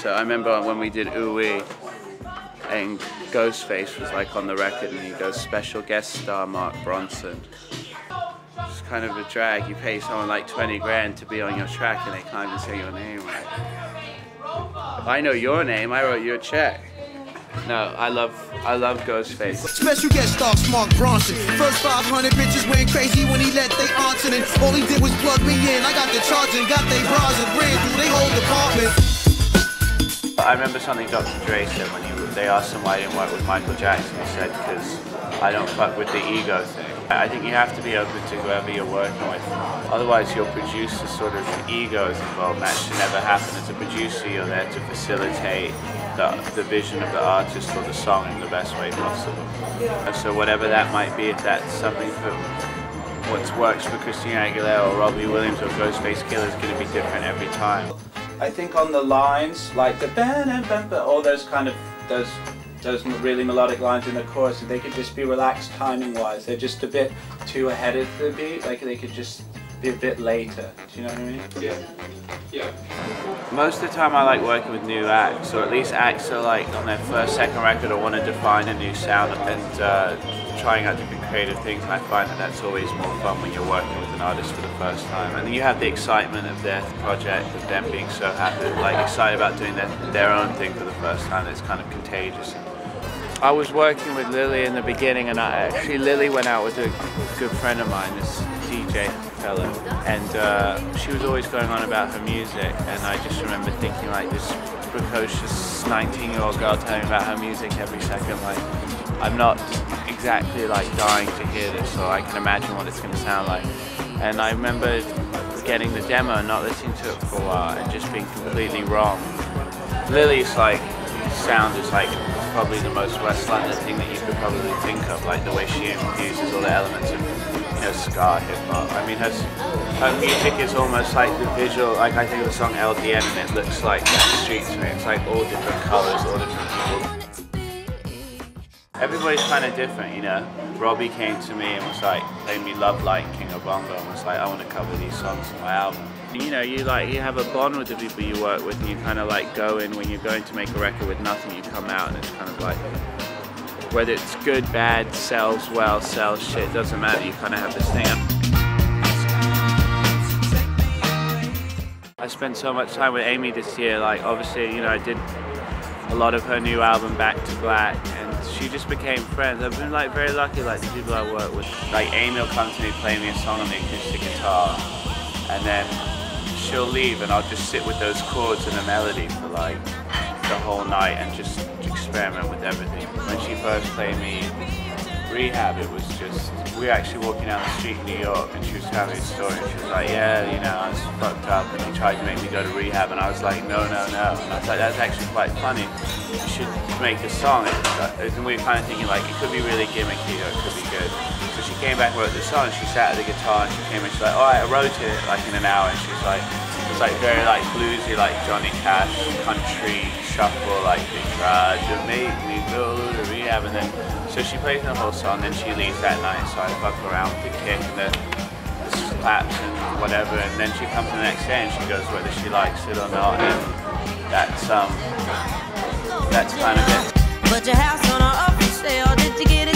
So I remember when we did Ooh Wee, and Ghostface was like on the record, and he goes, special guest star Mark Ronson. It's kind of a drag. You pay someone like 20 grand to be on your track and they can't even say your name right. I know your name, I wrote you a check. No, I love Ghostface. Special guest star Mark Ronson. First 500 bitches went crazy when he let they Ronson in. All he did was plug me in. I got the charging, got they bras and ran through they whole department. I remember something Dr. Dre said when they asked him why he didn't work with Michael Jackson. He said, because I don't fuck with the ego thing. I think you have to be open to whoever you're working with. Otherwise you'll produce a sort of egos involved. That should never happen. As a producer, you're there to facilitate the vision of the artist or the song in the best way possible. So whatever that might be, if that's something for what works for Christina Aguilera or Robbie Williams or Ghostface Killah, is going to be different every time. I think on the lines, like the all those kind of those really melodic lines in the chorus, they could just be relaxed timing-wise. They're just a bit too ahead of the beat. Like they could just be a bit later. Do you know what I mean? Yeah. Yeah. Most of the time I like working with new acts, or at least acts that are like on their first, second record or want to define a new sound and trying out different creative things. And I find that that's always more fun when you're working with an artist for the first time. And then you have the excitement of their project, of them being so happy, like excited about doing their own thing for the first time. It's kind of contagious. I was working with Lily in the beginning, and Lily went out with a good friend of mine, this DJ fellow, and she was always going on about her music, and I just remember thinking, like, this precocious 19-year-old girl telling me about her music every second, like, I'm not exactly like dying to hear this, so I can imagine what it's going to sound like. And I remember getting the demo and not listening to it for a while and just being completely wrong. Lily's like sound is like probably the most West London thing that you could probably think of, like the way she infuses all the elements of, you know, ska, hip-hop. I mean, her music is almost like the visual, like I think of the song LDN and it looks like the street to me. It's like all different colors, all different people. Everybody's kind of different, you know. Robbie came to me and was like, played me Love Like King of Bongo and was like, I want to cover these songs on my album. You know, you have a bond with the people you work with, and you kind of like go in, when you're going to make a record with nothing, you come out and it's kind of like, whether it's good, bad, sells well, sells shit, doesn't matter, you kind of have this thing. I spent so much time with Amy this year, like obviously, you know, I did a lot of her new album, Back to Black, and she just became friends. I've been like very lucky, like the people I work with. Like Amy will come to me, play me a song on the acoustic guitar, and then she'll leave and I'll just sit with those chords and the melody for like the whole night and just experiment with everything. When she first played me Rehab, it was just, we were actually walking down the street in New York and she was telling me a story and she was like, yeah, you know, I was fucked up and he tried to make me go to rehab, and I was like, no, no, no. And I was like, that's actually quite funny. You should make a song. And we were kind of thinking like, it could be really gimmicky or it could be good. So she came back and wrote the song, and she sat at the guitar and she came and she's like, alright, I wrote it like in an hour, and she's like, it's like very like bluesy, like Johnny Cash, country, shuffle, like they tried to make me go to rehab, and then so she plays the whole song, then she leaves that night, so I fuck around with the kick and the claps and whatever, and then she comes the next day and she goes whether she likes it or not, and that's kind of it. But your house on a up for sale, did you get it?